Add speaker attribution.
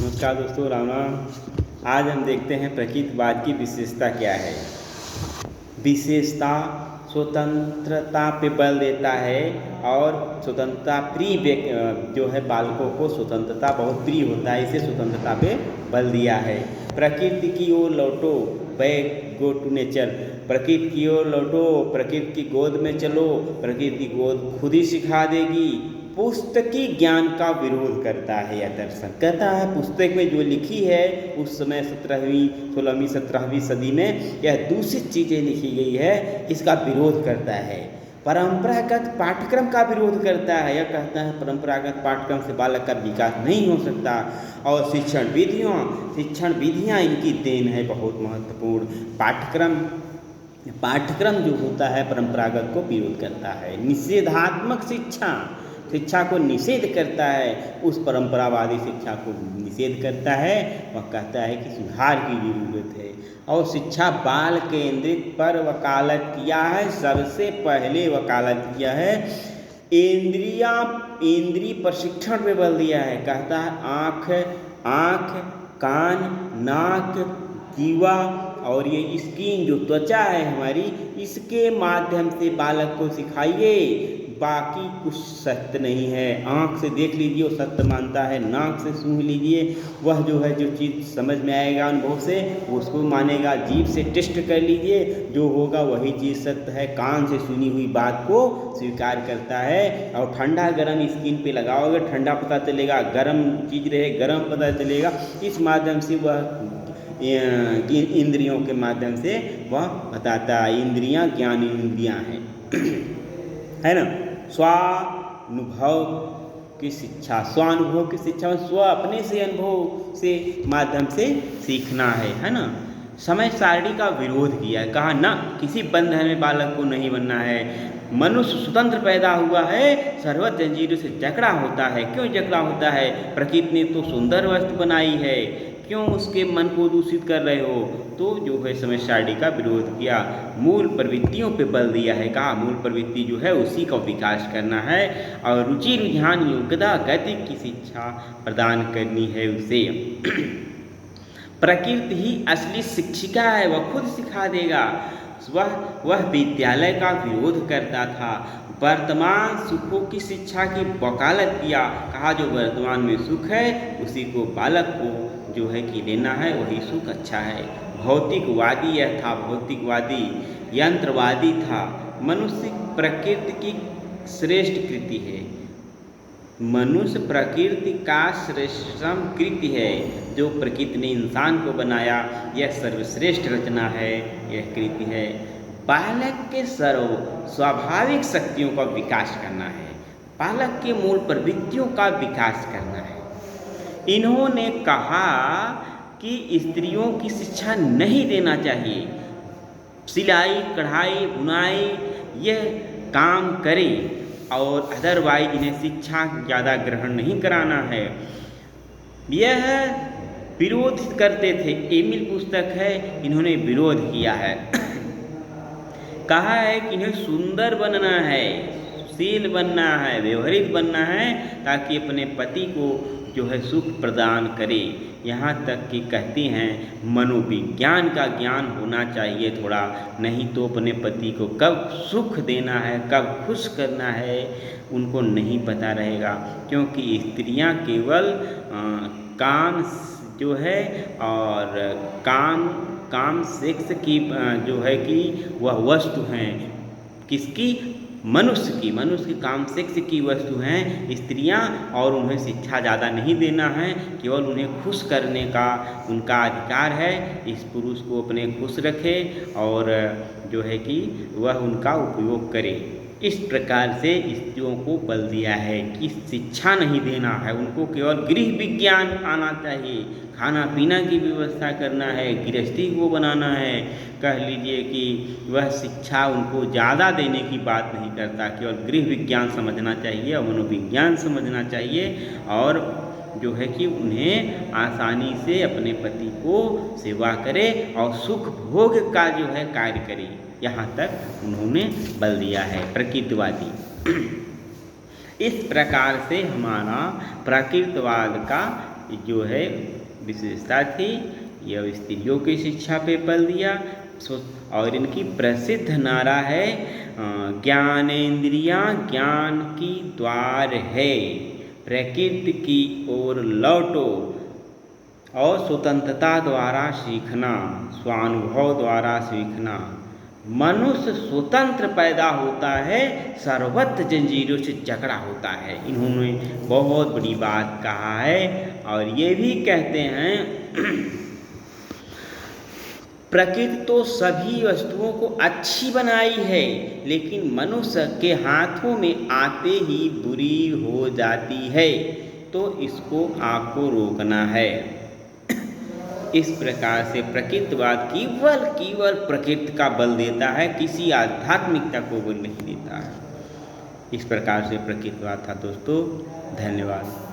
Speaker 1: नमस्कार दोस्तों, राम राम। आज हम देखते हैं प्रकृतिवाद की विशेषता क्या है। विशेषता स्वतंत्रता पे बल देता है और स्वतंत्रता प्रिय जो है बालकों को स्वतंत्रता बहुत प्रिय होता है, इसे स्वतंत्रता पे बल दिया है। प्रकृति की ओर लौटो, बैक गो टू नेचर। प्रकृति की ओर लौटो, प्रकृति की गोद में चलो, प्रकृति की गोद खुद ही सिखा देगी। पुस्तकी ज्ञान का विरोध करता है यह दर्शन। कहता है पुस्तक में जो लिखी है उस समय 17वीं 16वीं 17वीं सदी में यह दूषित चीज़ें लिखी गई है, इसका विरोध करता है। परंपरागत पाठ्यक्रम का विरोध करता है। यह कहता है परंपरागत पाठ्यक्रम से बालक का विकास नहीं हो सकता। और शिक्षण विधियाँ इनकी देन है, बहुत महत्वपूर्ण। पाठ्यक्रम जो होता है परंपरागत को विरोध करता है। निषेधात्मक शिक्षा को निषेध करता है, उस परंपरावादी शिक्षा को निषेध करता है। वह कहता है कि सुधार की जरूरत है। और शिक्षा बाल केंद्रित पर वकालत किया है, सबसे पहले वकालत किया है। इंद्रिय प्रशिक्षण पे बल दिया है। कहता है आँख, कान, नाक, जीवा और ये स्किन जो त्वचा है हमारी, इसके माध्यम से बालक को सिखाइए। बाकी कुछ सत्य नहीं है। आँख से देख लीजिए वो सत्य मानता है, नाक से सूंघ लीजिए वह जो है जो चीज़ समझ में आएगा अनुभव से वो उसको मानेगा। जीभ से टेस्ट कर लीजिए, जो होगा वही चीज़ सत्य है। कान से सुनी हुई बात को स्वीकार करता है। और ठंडा गर्म स्किन पे लगाओगे ठंडा पता चलेगा, गर्म चीज़ रहे गर्म पता चलेगा। इस माध्यम से वह इंद्रियों के माध्यम से वह बताता है। इंद्रियां ज्ञान इंद्रियां हैं है ना। स्वानुभव की शिक्षा स्व अपने से अनुभव से माध्यम से सीखना है ना। समय सारणी का विरोध किया है। कहा ना किसी बंधन में बालक को नहीं बनना है। मनुष्य स्वतंत्र पैदा हुआ है, सर्वत्र जंजीरों से जकड़ा होता है। क्यों जकड़ा होता है? प्रकृति ने तो सुंदर वस्तु बनाई है, क्यों उसके मन को दूषित कर रहे हो? तो जो है समय सारणी का विरोध किया। मूल प्रवृत्तियों पे बल दिया है। कहा मूल प्रवृत्ति जो है उसी का विकास करना है और रुचि रुझान योग्यता गति की शिक्षा प्रदान करनी है उसे। प्रकृति ही असली शिक्षिका है, वह खुद सिखा देगा। वह विद्यालय का विरोध करता था। वर्तमान सुखों की शिक्षा की वकालत किया। कहा जो वर्तमान में सुख है उसी को बालक को जो है कि लेना है, वही सुख अच्छा है। भौतिकवादी यह था, भौतिकवादी यंत्रवादी था। मनुष्य प्रकृति की श्रेष्ठ कृति है। मनुष्य प्रकृति का श्रेष्ठतम कृति है। जो प्रकृति ने इंसान को बनाया यह सर्वश्रेष्ठ रचना है, यह कृति है। बालक के स्वाभाविक शक्तियों का विकास करना है, बालक के मूल प्रवृत्तियों का विकास करना है। इन्होंने कहा कि स्त्रियों की शिक्षा नहीं देना चाहिए। सिलाई कढ़ाई बुनाई यह काम करें और अदरवाइज इन्हें शिक्षा ज़्यादा ग्रहण नहीं कराना है। यह विरोध करते थे। एमिल पुस्तक है, इन्होंने विरोध किया है। कहा है कि इन्हें सुंदर बनना है, शील बनना है, व्यवहारिक बनना है ताकि अपने पति को जो है सुख प्रदान करे। यहाँ तक कि कहती हैं मनोविज्ञान का ज्ञान होना चाहिए थोड़ा, नहीं तो अपने पति को कब सुख देना है कब खुश करना है उनको नहीं पता रहेगा। क्योंकि स्त्रियाँ केवल काम जो है और काम सेक्स की जो है कि वह वस्तु हैं। किसकी? मनुष्य की काम सेक्स की वस्तु हैं स्त्रियां। और उन्हें शिक्षा ज़्यादा नहीं देना है, केवल उन्हें खुश करने का उनका अधिकार है। इस पुरुष को अपने खुश रखे और जो है कि वह उनका उपयोग करे। इस प्रकार से स्त्रियों को बल दिया है कि शिक्षा नहीं देना है, उनको केवल गृह विज्ञान आना चाहिए, खाना पीना की व्यवस्था करना है, गृहस्थी को बनाना है। कह लीजिए कि वह शिक्षा उनको ज़्यादा देने की बात नहीं करता, केवल गृह विज्ञान समझना चाहिए और मनोविज्ञान समझना चाहिए और जो है कि उन्हें आसानी से अपने पति को सेवा करे और सुख भोग का जो है कार्य करे। यहाँ तक उन्होंने बल दिया है प्रकृतिवादी। इस प्रकार से हमारा प्रकृतिवाद का जो है विशेषता थी। यह स्त्रियों की शिक्षा पे बल दिया। और इनकी प्रसिद्ध नारा है ज्ञानेंद्रियां ज्ञान की द्वार है, प्रकृति की ओर लौटो और स्वतंत्रता द्वारा सीखना, स्वानुभव द्वारा सीखना। मनुष्य स्वतंत्र पैदा होता है, सर्वत्र जंजीरों से जकड़ा होता है। इन्होंने बहुत बड़ी बात कहा है। और ये भी कहते हैं प्रकृति तो सभी वस्तुओं को अच्छी बनाई है, लेकिन मनुष्य के हाथों में आते ही बुरी हो जाती है, तो इसको आपको रोकना है। इस प्रकार से प्रकृतिवाद केवल प्रकृति का बल देता है, किसी आध्यात्मिकता को बल नहीं देता है। इस प्रकार से प्रकृतिवाद था दोस्तों। धन्यवाद।